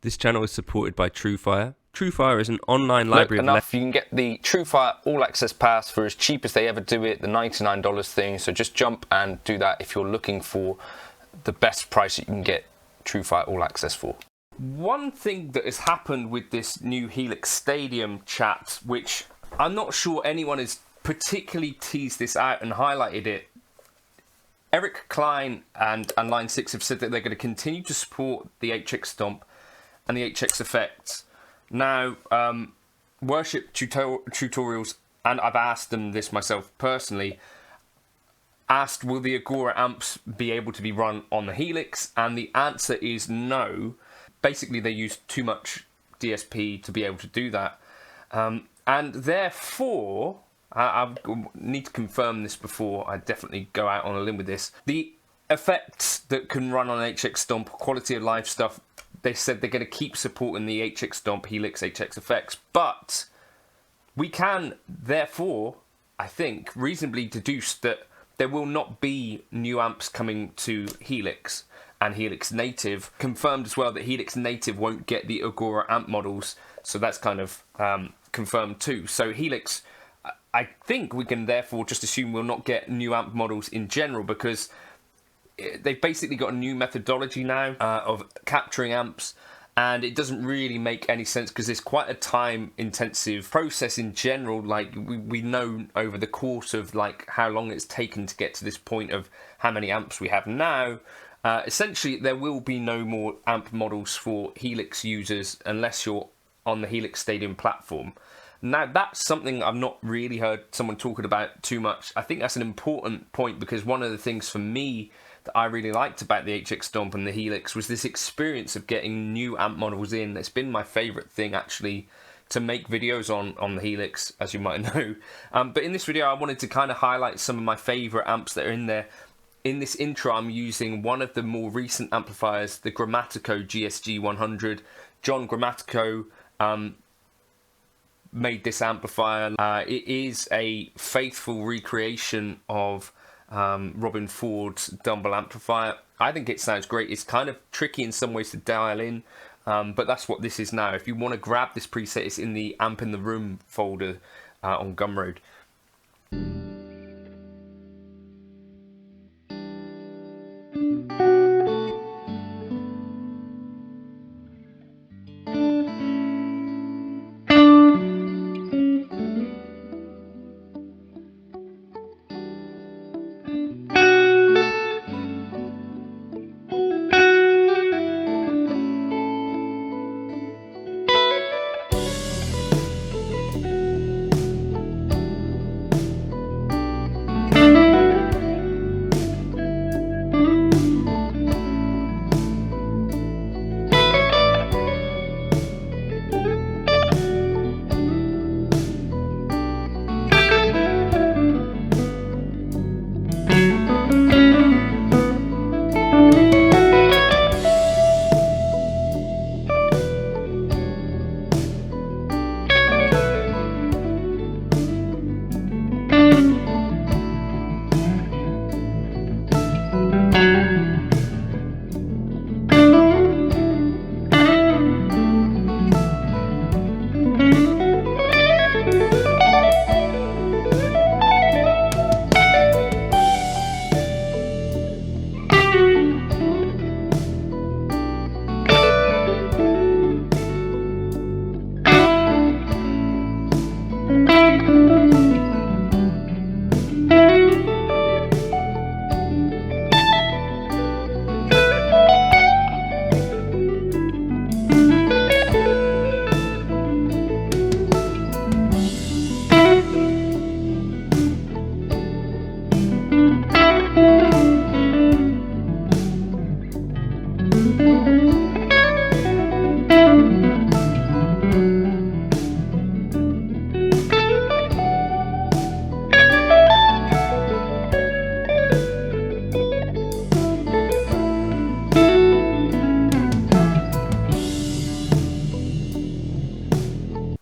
This channel is supported by Truefire. Truefire is an online library enough, you can get the Truefire All Access Pass for as cheap as they ever do it, the $99 thing. So just jump and do that if you're looking for the best price that you can get Truefire All Access for. One thing that has happened with this new Helix Stadium chat, which I'm not sure anyone has particularly teased this out and highlighted it. Eric Klein and Line 6 have said that they're going to continue to support the HX Stomp and the HX effects. Now, worship tutorials, and I've asked them this myself personally, asked will the Augora amps be able to be run on the Helix, and the answer is no. Basically, they use too much DSP to be able to do that. And therefore, I need to confirm this before I definitely go out on a limb with this. The effects that can run on HX Stomp, quality of life stuff, they said they're going to keep supporting the HX Stomp, Helix, HX effects, but we can, therefore, I think, reasonably deduce that there will not be new amps coming to Helix and Helix Native. Confirmed as well that Helix Native won't get the Augora amp models, so that's kind of confirmed too. So Helix, I think we can therefore just assume we'll not get new amp models in general, because they've basically got a new methodology now of capturing amps, and it doesn't really make any sense because it's quite a time-intensive process in general. Like we know over the course of like how long it's taken to get to this point of how many amps we have now. Essentially, there will be no more amp models for Helix users unless you're on the Helix Stadium platform. Now, that's something I've not really heard someone talking about too much. I think that's an important point, because one of the things for me that I really liked about the HX Stomp and the Helix was this experience of getting new amp models in. It's been my favourite thing, actually, to make videos on the Helix, as you might know. But in this video, I wanted to kind of highlight some of my favourite amps that are in there. In this intro, I'm using one of the more recent amplifiers, the Grammatico GSG100. John Grammatico made this amplifier. It is a faithful recreation of Robin Ford's Dumble amplifier. I think it sounds great. It's kind of tricky in some ways to dial in, but that's what this is now. If you want to grab this preset, it's in the Amp in the Room folder on Gumroad.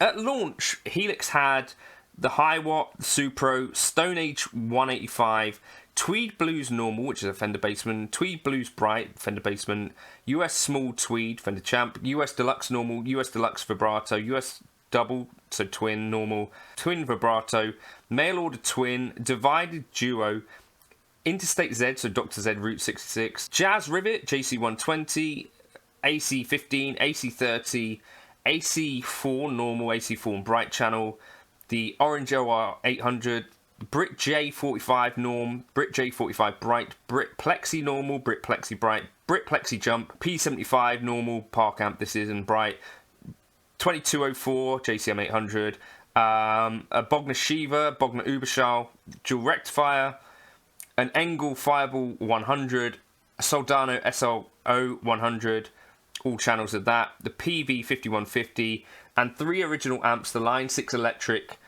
At launch, Helix had the High Watt, the Supro, Stone Age 185, Tweed Blues Normal, which is a Fender Bassman, Tweed Blues Bright, Fender Bassman, US Small Tweed, Fender Champ, US Deluxe Normal, US Deluxe Vibrato, US Double, so Twin Normal, Twin Vibrato, Mail Order Twin, Divided Duo, Interstate Z, so Dr. Z Route 66, Jazz Rivet, JC120, AC15, AC30, AC4 Normal, AC4 and Bright Channel, the Orange OR 800, Brit J45 Norm, Brit J45 Bright, Brit Plexi Normal, Brit Plexi Bright, Brit Plexi Jump, P75 Normal, Park Amp, this is, and Bright, 2204 JCM 800, a Bogner Shiva, Bogner Uberschall, Dual Rectifier, an Engel Fireball 100, a Soldano SLO 100, all channels of that, the PV 5150, and 3 original amps, the Line 6 Electric,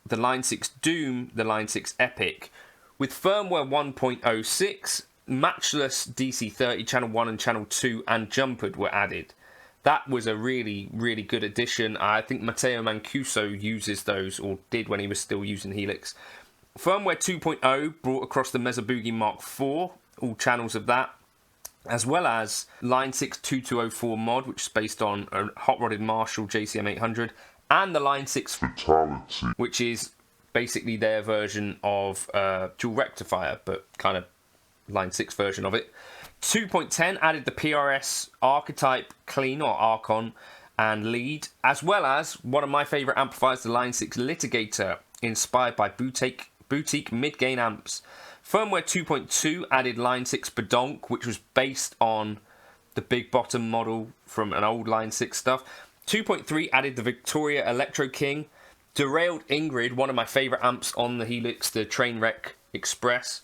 the Line 6 Doom, the Line 6 Epic, with firmware 1.06, matchless DC30, channel 1 and channel 2, and jumpered were added. That was a really, really good addition. I think Matteo Mancuso uses those, or did when he was still using Helix. Firmware 2.0 brought across the Mesa Boogie Mark IV, all channels of that, as well as Line 6 2204 mod, which is based on a hot rodded Marshall JCM 800, and the Line 6 Fatality, which is basically their version of Dual Rectifier, but kind of Line 6 version of it. 2.10 added the PRS Archetype Clean, or Archon, and Lead, as well as one of my favourite amplifiers, the Line 6 Litigator, inspired by boutique mid-gain amps. Firmware 2.2 added Line 6 Badonk, which was based on the big bottom model from an old Line 6 stuff. 2.3 added the Victoria Electro King. Derailed Ingrid, one of my favourite amps on the Helix, the Trainwreck Express.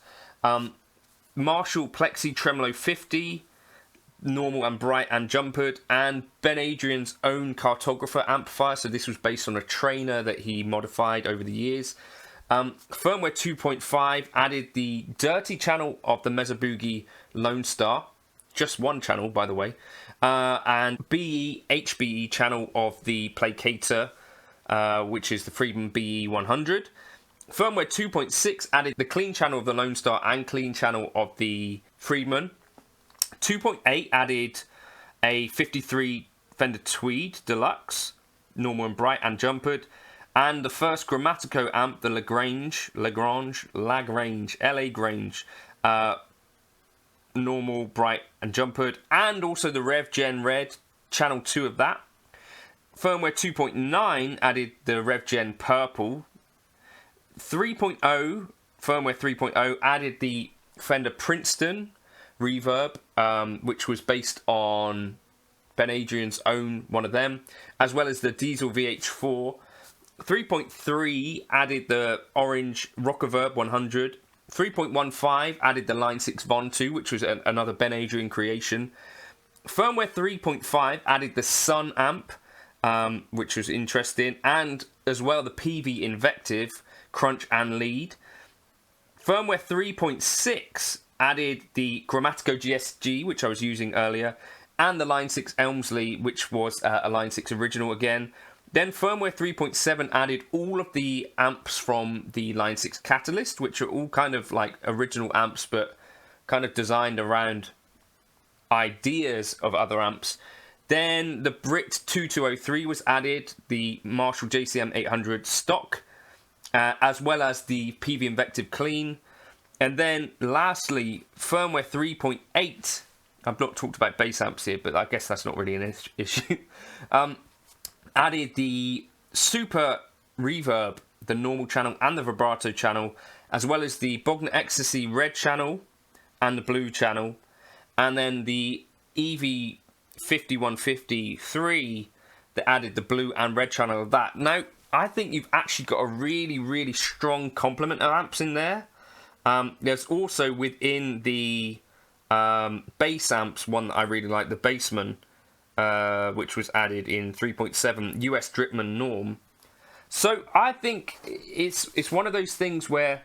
Marshall Plexi Tremolo 50, normal and bright and jumpered, and Ben Adrian's own cartographer amplifier, so this was based on a trainer that he modified over the years. Firmware 2.5 added the dirty channel of the Mesa Boogie Lone Star, just one channel by the way, and HBE channel of the Placator, which is the Friedman BE 100. Firmware 2.6 added the clean channel of the Lone Star and clean channel of the Friedman. 2.8 added a 53 Fender Tweed Deluxe, normal and bright and jumpered, and the first Grammatico amp, the Lagrange, normal, bright and jumpered, and also the Rev Gen Red, channel 2 of that. Firmware 2.9 added the Rev Gen Purple. 3.0, firmware 3.0 added the Fender Princeton reverb, which was based on Ben Adrian's own one of them, as well as the Diesel VH4. 3.3 added the Orange Rockaverb 100. 3.15 added the Line 6 Von 2, which was another Ben Adrian creation. Firmware 3.5 added the Sun amp, which was interesting, and as well the PV Invective, Crunch and Lead. Firmware 3.6 added the Grammatico GSG, which I was using earlier, and the Line 6 Elmsley, which was a Line 6 original again. Then firmware 3.7 added all of the amps from the Line 6 Catalyst, which are all kind of like original amps, but kind of designed around ideas of other amps. Then the Brit 2203 was added, the Marshall JCM 800 stock, as well as the PV Invective Clean. And then lastly, firmware 3.8, I've not talked about bass amps here, but I guess that's not really an issue, added the Super Reverb, the normal channel and the vibrato channel, as well as the Bogner Ecstasy red channel and the blue channel, and then the EV 5153 that added the blue and red channel of that. Now, I think you've actually got a really, really strong complement of amps in there. There's also within the bass amps one that I really like, the Bassman, which was added in 3.7 US Dripman Norm. So I think it's one of those things where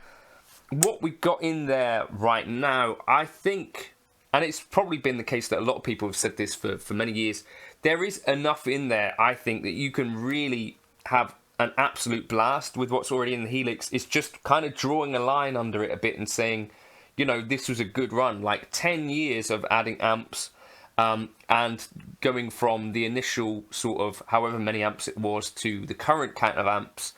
what we've got in there right now, I think, and it's probably been the case that a lot of people have said this for many years, there is enough in there, I think, that you can really have an absolute blast with what's already in the Helix. It's just kind of drawing a line under it a bit and saying, you know, this was a good run. Like 10 years of adding amps, and going from the initial sort of however many amps it was to the current count of amps.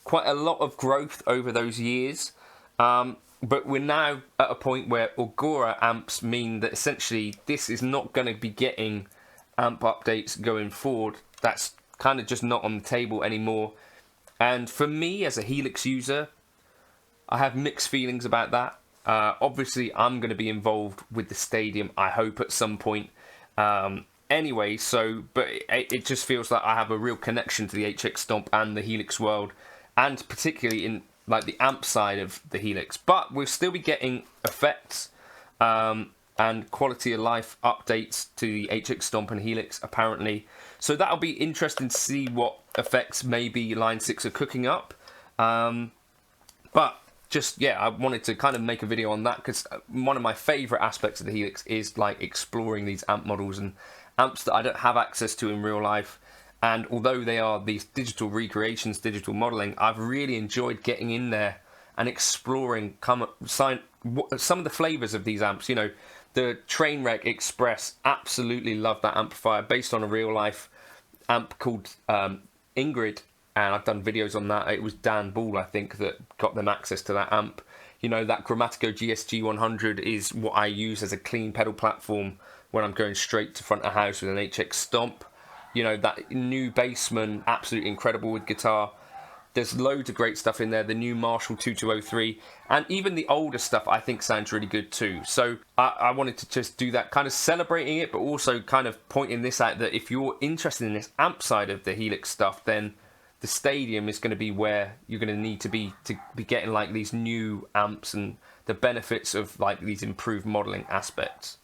Quite a lot of growth over those years. But we're now at a point where Augora amps mean that essentially this is not going to be getting amp updates going forward. That's kind of just not on the table anymore. And for me as a Helix user, I have mixed feelings about that. Obviously, I'm going to be involved with the Stadium, I hope, at some point. Anyway, so, but it just feels like I have a real connection to the HX Stomp and the Helix world, and particularly in like the amp side of the Helix. But we'll still be getting effects and quality of life updates to the HX Stomp and Helix, apparently. So that'll be interesting to see what effects maybe Line 6 are cooking up. But just, yeah, I wanted to kind of make a video on that, because one of my favourite aspects of the Helix is like exploring these amp models and amps that I don't have access to in real life. And although they are these digital recreations, digital modelling, I've really enjoyed getting in there and exploring some of the flavours of these amps. You know, the Trainwreck Express, absolutely love that amplifier, based on a real life amp called Ingrid. And I've done videos on that. It was Dan Ball, I think, that got them access to that amp. You know, that Grammatico GSG100 is what I use as a clean pedal platform when I'm going straight to front of house with an HX Stomp. You know, that new Bassman, absolutely incredible with guitar. There's loads of great stuff in there. The new Marshall 2203, and even the older stuff I think sounds really good too. So I wanted to just do that, kind of celebrating it, but also kind of pointing this out, that if you're interested in this amp side of the Helix stuff, then the Stadium is going to be where you're going to need to be getting like these new amps and the benefits of like these improved modeling aspects.